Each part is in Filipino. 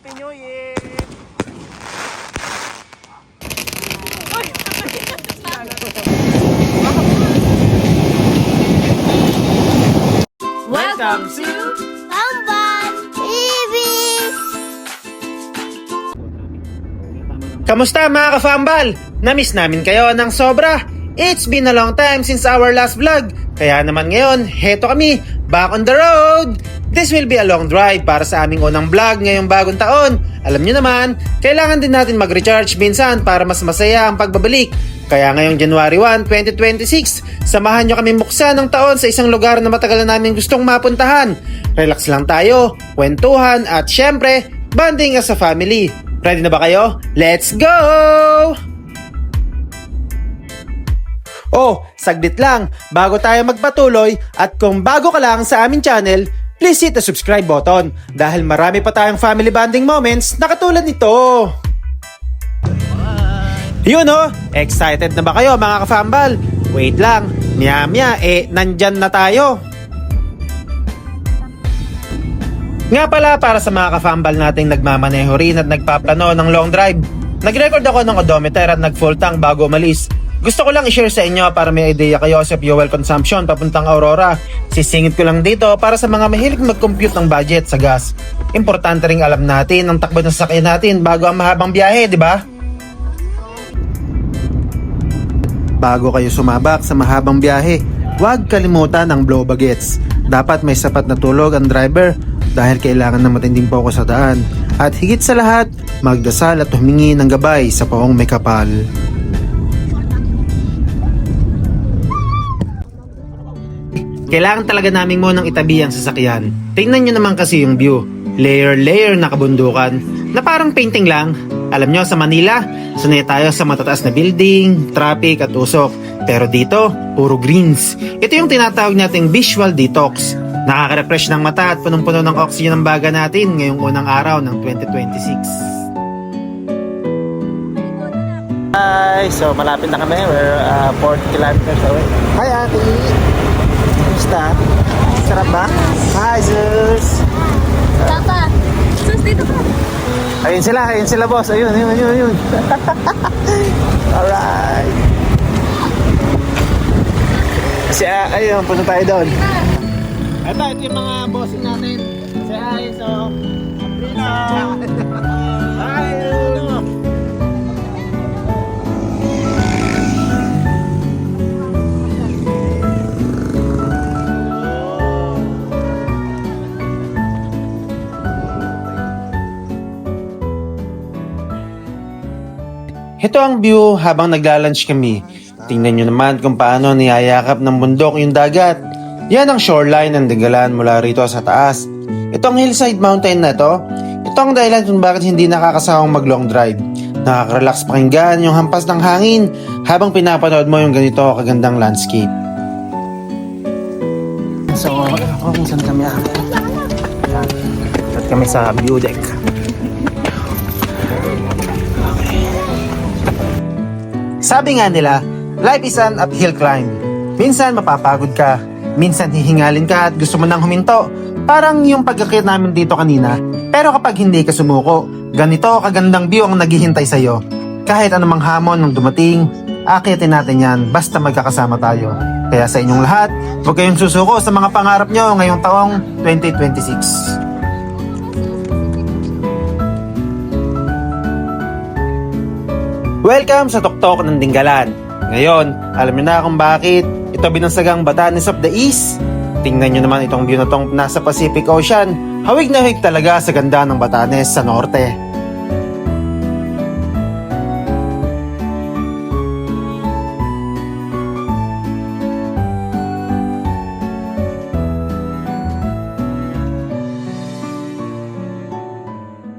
Happy New Year! Welcome to Tamban TV! Kamusta mga ka-fambal? Namiss namin kayo ng sobra. It's been a long time since our last vlog. Kaya naman ngayon, heto kami, back on the road. This will be a long drive para sa aming unang vlog ngayong bagong taon. Alam nyo naman, kailangan din natin mag-recharge minsan para mas masaya ang pagbabalik. Kaya ngayong January 1, 2026, samahan nyo kami buksan ng taon sa isang lugar na matagal na namin gustong mapuntahan. Relax lang tayo, kwentuhan at syempre, bonding as a family. Ready na ba kayo? Let's go! Oh, saglit lang, bago tayo magpatuloy at kung bago ka lang sa aming channel, please hit the subscribe button dahil marami pa tayong family bonding moments na katulad nito. Yun oh, excited na ba kayo mga ka-fambal? Wait lang, maya nandyan na tayo. Nga pala para sa mga ka-fambal nating nagmamaneho rin at nagpaplano ng long drive, nag-record ako ng odometer at nag-full tank bago umalis. Gusto ko lang i-share sa inyo para may idea kayo sa fuel consumption papuntang Aurora. Sisingit ko lang dito para sa mga mahilig mag-compute ng budget sa gas. Importante ring alam natin ang takbo ng sasakyan natin bago ang mahabang biyahe, di ba? Bago kayo sumabak sa mahabang biyahe, huwag kalimutan ang blow bagets. Dapat may sapat na tulog ang driver dahil kailangan ng matinding focus sa daan. At higit sa lahat, magdasal at humingi ng gabay sa poong may kapal. Kailangan talaga naming munang itabi ang sasakyan. Tingnan nyo naman kasi yung view. Layer na kabundukan na parang painting lang. Alam nyo, sa Manila, sanay tayo sa matataas na building, traffic at usok. Pero dito, puro greens. Ito yung tinatawag nating visual detox. Nakaka-refresh ng mata at punong-puno ng oxygen ang baga natin ngayong unang araw ng 2026. Hi! So malapit na kami. We're 40 kilometers away. Hi, Ate! Kamusta? Sarap ba? Hi, Sus! Papa, sus dito ka. Ayun sila boss. Ayun. Alright. Kasi ayun, punta tayo doon. Ito yung mga bossing natin. Say hi, so Hi, hello. Ito ang view habang nagla-lunch kami. Tingnan nyo naman kung paano niyayakap ng bundok yung dagat. Yan ang shoreline ng Dingalan mula rito sa taas. Itong hillside mountain na to, ito ang dahilan kung bakit hindi nakakasawang mag long drive. Nakaka-relax pakinggan yung hampas ng hangin habang pinapanood mo yung ganito kagandang landscape. So, kung saan kami at kami sa view deck. Sabi nga nila, life is an uphill climb. Minsan mapapagod ka, minsan hihingalin ka at gusto mo nang huminto. Parang yung pagkakit namin dito kanina. Pero kapag hindi ka sumuko, ganito kagandang view ang naghihintay sa'yo. Kahit anumang hamon nung dumating, akitin natin yan basta magkakasama tayo. Kaya sa inyong lahat, huwag kayong susuko sa mga pangarap nyo ngayong taong 2026. Welcome sa Tuktok ng Dingalan. Ngayon, alam niyo na kung bakit ito binansagang Batanes of the East. Tingnan niyo naman itong view na tong nasa Pacific Ocean. Hawig na hawig talaga sa ganda ng Batanes sa norte.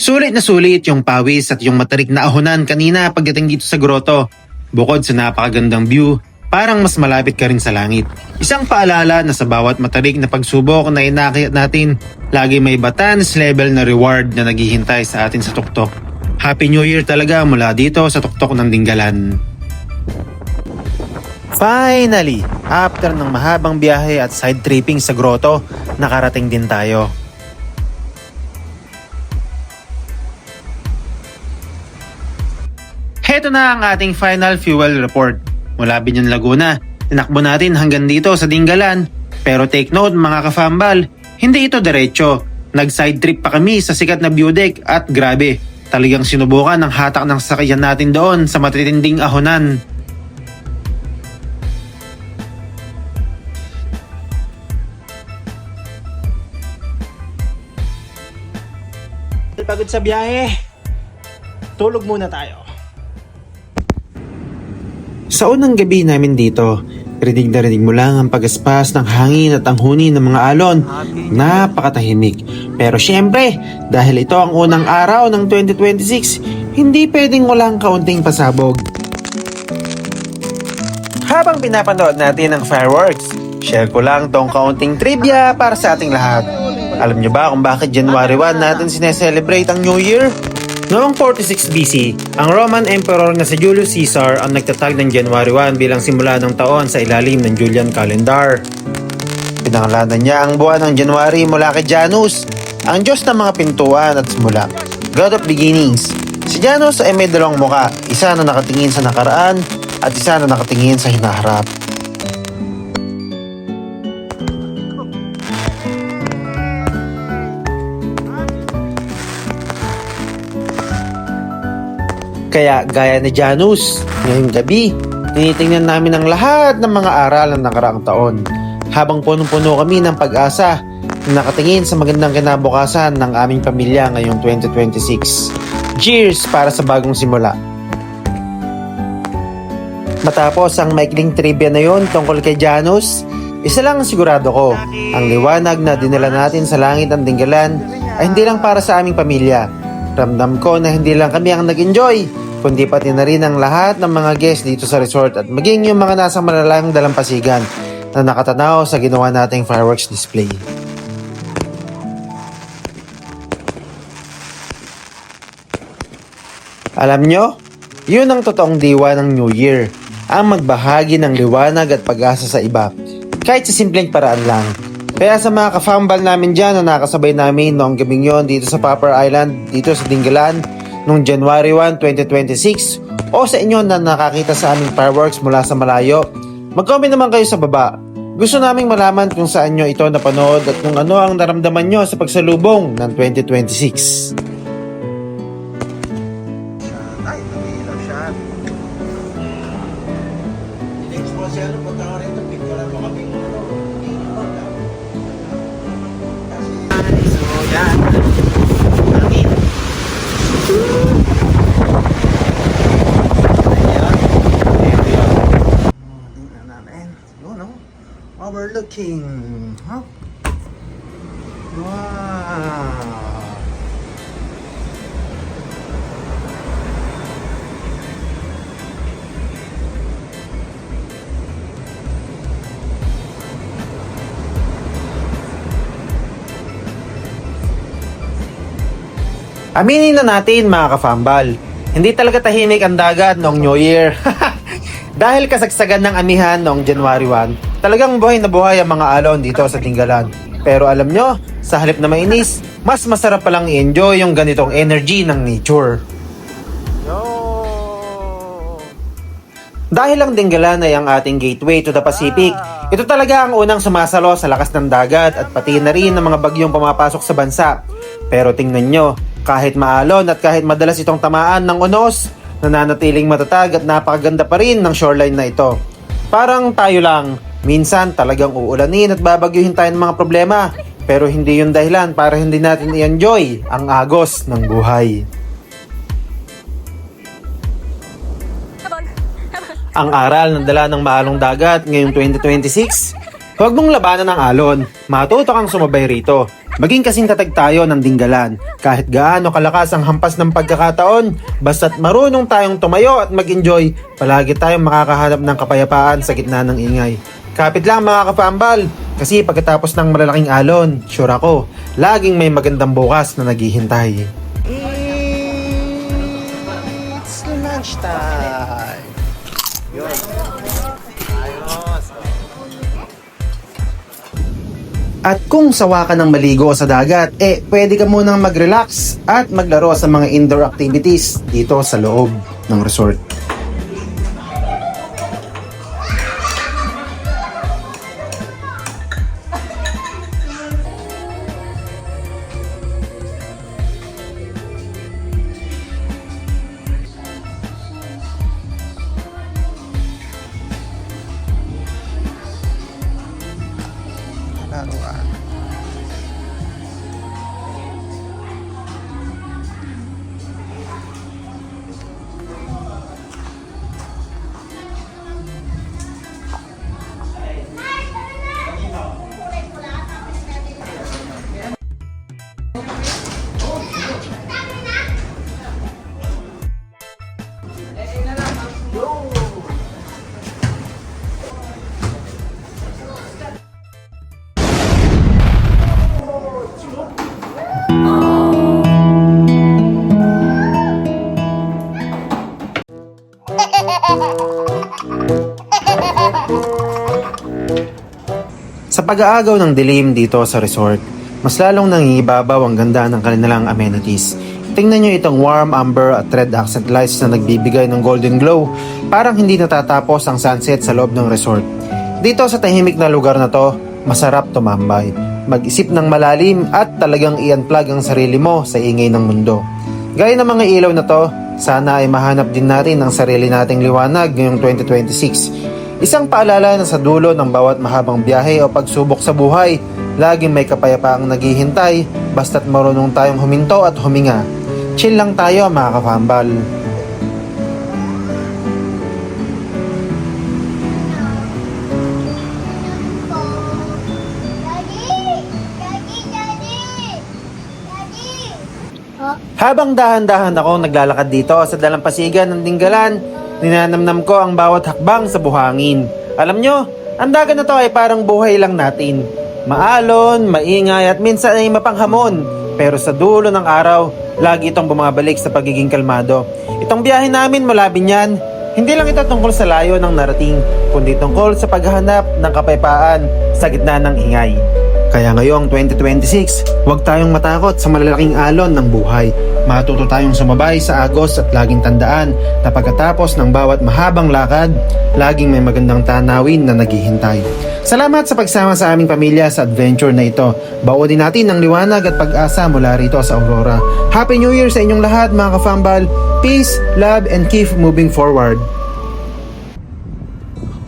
Sulit na sulit yung pawis at yung matarik na ahonan kanina pagdating dito sa groto. Bukod sa napakagandang view, parang mas malapit ka rin sa langit. Isang paalala na sa bawat matarik na pagsubok na inakyat natin, lagi may Batanes level na reward na naghihintay sa atin sa tuktok. Happy New Year talaga mula dito sa Tuktok ng Dingalan. Finally, after ng mahabang biyahe at side tripping sa groto, nakarating din tayo. Ito na ang ating final fuel report. Mula Binyan, Laguna, tinakbo natin hanggang dito sa Dingalan. Pero take note mga ka-fambal, hindi ito diretso. Nag-side trip pa kami sa sikat na view deck at grabe, talagang sinubukan ang hatak ng sakyan natin doon sa matitinding ahonan. Pagod sa biyahe, tulog muna tayo. Sa unang gabi namin dito, rinig na rinig mo lang ang pagaspas ng hangin at ang huni ng mga alon. Napakatahimik. Pero syempre, dahil ito ang unang araw ng 2026, hindi pwedeng walang kaunting pasabog. Habang pinapanood natin ang fireworks, share ko lang tong kaunting trivia para sa ating lahat. Alam nyo ba kung bakit January 1 natin sineselebrate ang New Year? Noong 46 BC, ang Roman Emperor na si Julius Caesar ang nagtatag ng January 1 bilang simula ng taon sa ilalim ng Julian calendar. Pinangalanan niya ang buwan ng January mula kay Janus, ang Diyos ng mga pintuan at simula, God of Beginnings. Si Janus ay may dalawang muka, isa na nakatingin sa nakaraan at isa na nakatingin sa hinaharap. Kaya gaya ni Janus, ngayong gabi, tinitingnan namin ang lahat ng mga aral ng nakaraang taon. Habang punong-puno kami ng pag-asa na nakatingin sa magandang kinabukasan ng aming pamilya ngayong 2026. Cheers para sa bagong simula! Matapos ang maikling trivia na yon tungkol kay Janus, isa lang ang sigurado ko, ang liwanag na dinala natin sa langit ng Dingalan ay hindi lang para sa aming pamilya. Ramdam ko na hindi lang kami ang nag-enjoy, kundi pati na rin ang lahat ng mga guests dito sa resort at maging yung mga nasa malalayong dalampasigan na nakatanaw sa ginawa nating fireworks display. Alam nyo, yun ang totoong diwa ng New Year, ang magbahagi ng liwanag at pag-asa sa iba, kahit sa simpleng paraan lang. Kaya sa mga ka-fambal namin dyan na nakasabay namin noong gabing yon dito sa Popper Island, dito sa Dingalan, noong January 1, 2026, o sa inyo na nakakita sa aming fireworks mula sa malayo, mag-comment naman kayo sa baba. Gusto naming malaman kung saan nyo ito napanood at kung ano ang naramdaman nyo sa pagsalubong ng 2026. Ay, nabilaw siya. Next po siya, punta ka rin, picture mo kami. Yan. Hangin. Ayan. Ito yun. Tingnan natin. Yun, no? Overlooking. Huh? Wow. Aminin na natin mga ka-fambal, hindi talaga tahimik ang dagat noong New Year. Dahil kasagsagan ng amihan noong January 1, talagang buhay na buhay ang mga alon dito sa Dingalan. Pero alam nyo, sa halip na mainis, mas masarap palang i-enjoy yung ganitong energy ng nature. Dahil ang Dingalan ay ang ating gateway to the Pacific, ito talaga ang unang sumasalo sa lakas ng dagat at pati na rin ng mga bagyong pumapasok sa bansa. Pero tingnan nyo, kahit maalon at kahit madalas itong tamaan ng unos, nananatiling matatag at napakaganda pa rin ng shoreline na ito. Parang tayo lang, minsan talagang uulanin at babagyuhin tayo ng mga problema, pero hindi yun dahilan para hindi natin i-enjoy ang agos ng buhay. Ang aral ng dala ng maalong dagat ngayong 2026, huwag mong labanan ng alon, matuto kang sumabay rito. Maging kasing tatag tayo ng Dingalan, kahit gaano kalakas ang hampas ng pagkakataon, basta't marunong tayong tumayo at mag-enjoy, palagi tayong makakahanap ng kapayapaan sa gitna ng ingay. Kapit lang mga ka-fambal, kasi pagkatapos ng malalaking alon, sure ako, laging may magandang bukas na naghihintay. It's lunchtime! Yun. Ayos! At kung sawa ka ng maligo sa dagat, pwede ka munang mag-relax at maglaro sa mga indoor activities dito sa loob ng resort. Sa pag-aagaw ng dilim dito sa resort, mas lalong nangingibabaw ang ganda ng kanilang amenities. Tingnan nyo itong warm amber at red accent lights na nagbibigay ng golden glow. Parang hindi natatapos ang sunset sa loob ng resort. Dito sa tahimik na lugar na to, masarap tumambay. Mag-isip ng malalim at talagang i-unplug ang sarili mo sa ingay ng mundo. Gaya ng mga ilaw na to, sana ay mahanap din natin ang sarili nating liwanag ngayong 2026. Isang paalala na sa dulo ng bawat mahabang biyahe o pagsubok sa buhay, laging may kapayapaang naghihintay basta't marunong tayong huminto at huminga. Chill lang tayo mga kafambal. Habang dahan-dahan ako naglalakad dito sa dalampasigan ng Dinggalan, ninanamnam ko ang bawat hakbang sa buhangin. Alam nyo, ang dagat na to ay parang buhay lang natin. Maalon, maingay at minsan ay mapanghamon. Pero sa dulo ng araw, lagi itong bumabalik sa pagiging kalmado. Itong biyahe namin mula Binyan, hindi lang ito tungkol sa layo ng narating, kundi tungkol sa paghahanap ng kapayapaan sa gitna ng ingay. Kaya ngayong 2026, huwag tayong matakot sa malalaking alon ng buhay. Matuto tayong sumabay sa agos at laging tandaan na pagkatapos ng bawat mahabang lakad, laging may magandang tanawin na naghihintay. Salamat sa pagsama sa aming pamilya sa adventure na ito. Baonin natin ang liwanag at pag-asa mula rito sa Aurora. Happy New Year sa inyong lahat mga kafambal. Peace, love, and keep moving forward.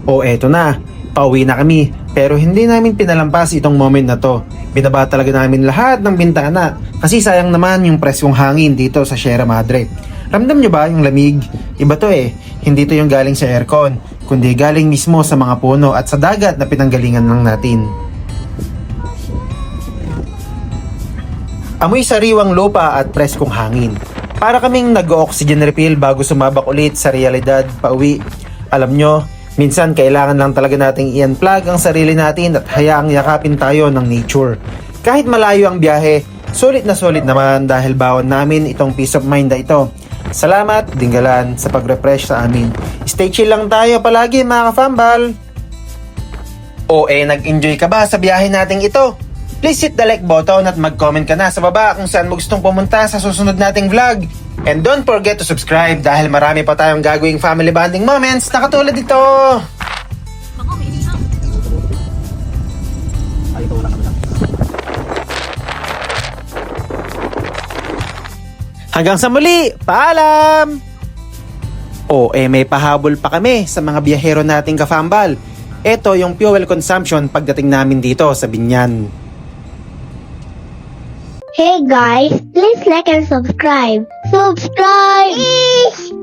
O eto na, pauwi na kami. Pero hindi namin pinalampas itong moment na to. Binaba talaga namin lahat ng bintana kasi sayang naman yung presyong hangin dito sa Sierra Madre. Ramdam nyo ba yung lamig? Iba to eh. Hindi to yung galing sa aircon, kundi galing mismo sa mga puno at sa dagat na pinanggalingan lang natin. Amoy sariwang lupa at preskong hangin. Para kaming nag-oxygen refill bago sumabak ulit sa realidad pauwi. Alam nyo, minsan kailangan lang talaga nating i-unplug ang sarili natin at hayaang yakapin tayo ng nature. Kahit malayo ang biyahe, sulit na sulit naman dahil bawon namin itong peace of mind na ito. Salamat, Dinggalan, sa pag-refresh sa amin. Stay chill lang tayo palagi mga kafambal. Nag-enjoy ka ba sa biyahe nating ito? Please hit the like button at mag-comment ka na sa baba kung saan mo gustong pumunta sa susunod nating vlog. And don't forget to subscribe dahil marami pa tayong gagawing family bonding moments na katulad dito. Hanggang sa muli, paalam! May pahabol pa kami sa mga biyahero nating kafambal. Ito yung fuel consumption pagdating namin dito sa Binyan. Hey guys, please like and subscribe. Subscribe!